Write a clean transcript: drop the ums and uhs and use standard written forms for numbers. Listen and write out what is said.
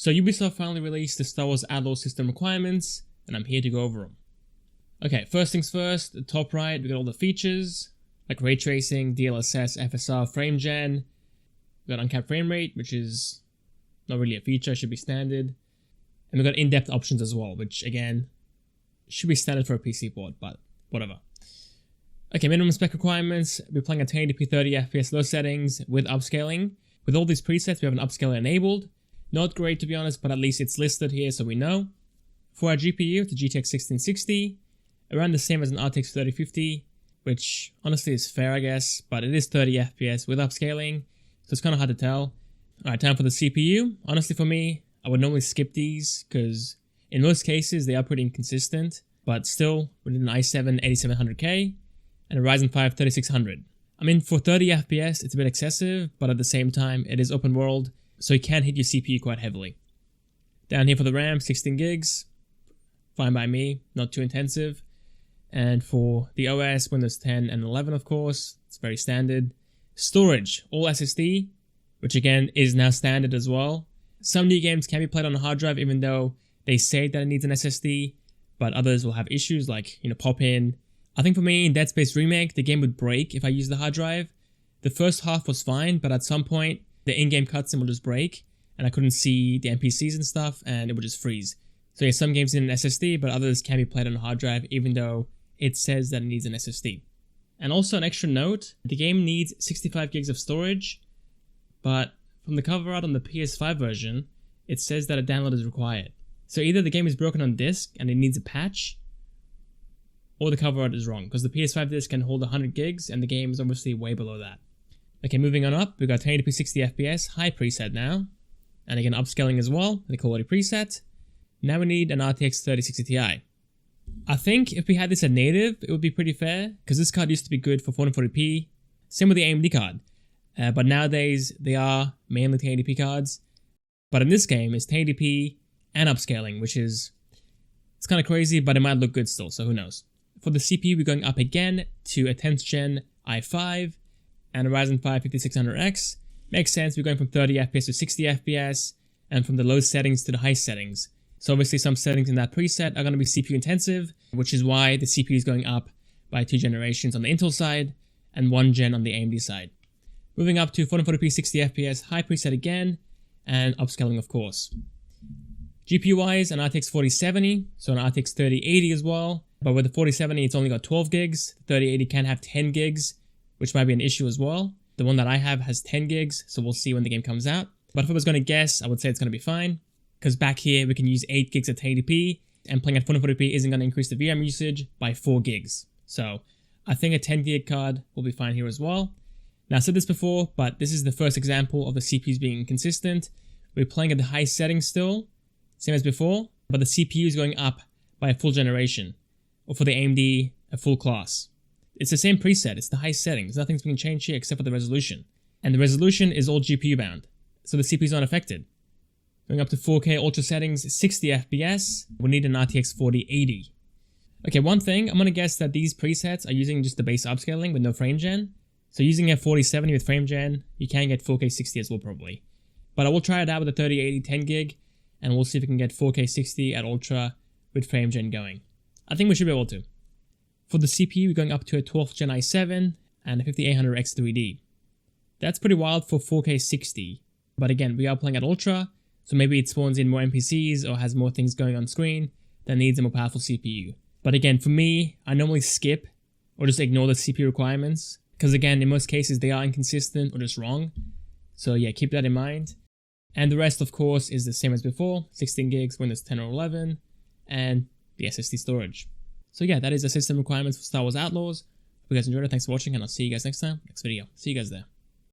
So Ubisoft finally released the Star Wars Outlaws system requirements, and I'm here to go over them. Okay, first things first, the top right, we got all the features, like ray tracing, DLSS, FSR, frame gen. We got uncapped frame rate, which is not really a feature, should be standard. And we got in-depth options as well, which again, should be standard for a PC port, but whatever. Okay, minimum spec requirements, we're playing at 1080p 30 FPS low settings with upscaling. With all these presets, we have an upscaler enabled. Not great to be honest, but at least it's listed here so we know. For our GPU, it's a GTX 1660, around the same as an RTX 3050, which honestly is fair I guess, but it is 30 FPS with upscaling, so it's kind of hard to tell. Alright, time for the CPU. Honestly for me, I would normally skip these, because in most cases they are pretty inconsistent, but still, we need an i7 8700K and a Ryzen 5 3600. I mean, for 30 FPS, it's a bit excessive, but at the same time, it is open world, so you can hit your CPU quite heavily. Down here for the RAM, 16 gigs, fine by me, not too intensive. And for the OS, Windows 10 and 11 of course, it's very standard. Storage, all SSD, which again is now standard as well. Some new games can be played on a hard drive even though they say that it needs an SSD, but others will have issues like, pop in. I think for me, in Dead Space Remake, the game would break if I used the hard drive. The first half was fine, but at some point, the in-game cutscene will just break, and I couldn't see the NPCs and stuff, and it would just freeze. So yeah, some games need an SSD, but others can be played on a hard drive, even though it says that it needs an SSD. And also an extra note, the game needs 65 gigs of storage, but from the cover art on the PS5 version, it says that a download is required. So either the game is broken on disk and it needs a patch, or the cover art is wrong, because the PS5 disc can hold 100 gigs and the game is obviously way below that. Okay, moving on up, we've got 1080p 60 FPS, high preset now, and again upscaling as well, the quality preset. Now we need an RTX 3060 Ti. I think if we had this at native, it would be pretty fair, because this card used to be good for 440p, same with the AMD card, but nowadays they are mainly 1080p cards, but in this game it's 1080p and upscaling, which is, it's kind of crazy, but it might look good still, so who knows. For the CPU, we're going up again to a 10th gen i5 and a Ryzen 5 5600X. Makes sense, we're going from 30 FPS to 60 FPS, and from the low settings to the high settings. So obviously some settings in that preset are going to be CPU intensive, which is why the CPU is going up by 2 generations on the Intel side, and 1 gen on the AMD side. Moving up to 440p 60 FPS, high preset again, and upscaling of course. GPU wise, an RTX 4070, so an RTX 3080 as well, but with the 4070 it's only got 12 gigs, the 3080 can have 10 gigs, which might be an issue as well. The one that I have has 10 gigs, so we'll see when the game comes out. But if I was going to guess, I would say it's going to be fine, because back here we can use 8 gigs at 1080p, and playing at 440p isn't going to increase the VM usage by 4 gigs. So I think a 10 gig card will be fine here as well. Now I said this before, but this is the first example of the CPUs being inconsistent. We're playing at the high settings still, same as before, but the CPU is going up by a full generation, or for the AMD, a full class. It's the same preset, it's the high settings, nothing's being changed here except for the resolution. And the resolution is all GPU bound, so the CPU is not affected. Going up to 4K ultra settings, 60 FPS, we need an RTX 4080. Okay, one thing, I'm gonna guess that these presets are using just the base upscaling with no frame gen. So using a 4070 with frame gen, you can get 4K 60 as well probably. But I will try it out with a 3080 10 gig, and we'll see if we can get 4K 60 at ultra with frame gen going. I think we should be able to. For the CPU, we're going up to a 12th gen i7 and a 5800X 3D. That's pretty wild for 4K 60, but again, we are playing at ultra, so maybe it spawns in more NPCs or has more things going on screen that needs a more powerful CPU. But again, for me, I normally skip or just ignore the CPU requirements, because again, in most cases, they are inconsistent or just wrong. So yeah, keep that in mind. And the rest, of course, is the same as before, 16 gigs, Windows 10 or 11, and the SSD storage. So yeah, that is the system requirements for Star Wars Outlaws. Hope you guys enjoyed it, thanks for watching, and I'll see you guys next time, next video. See you guys there.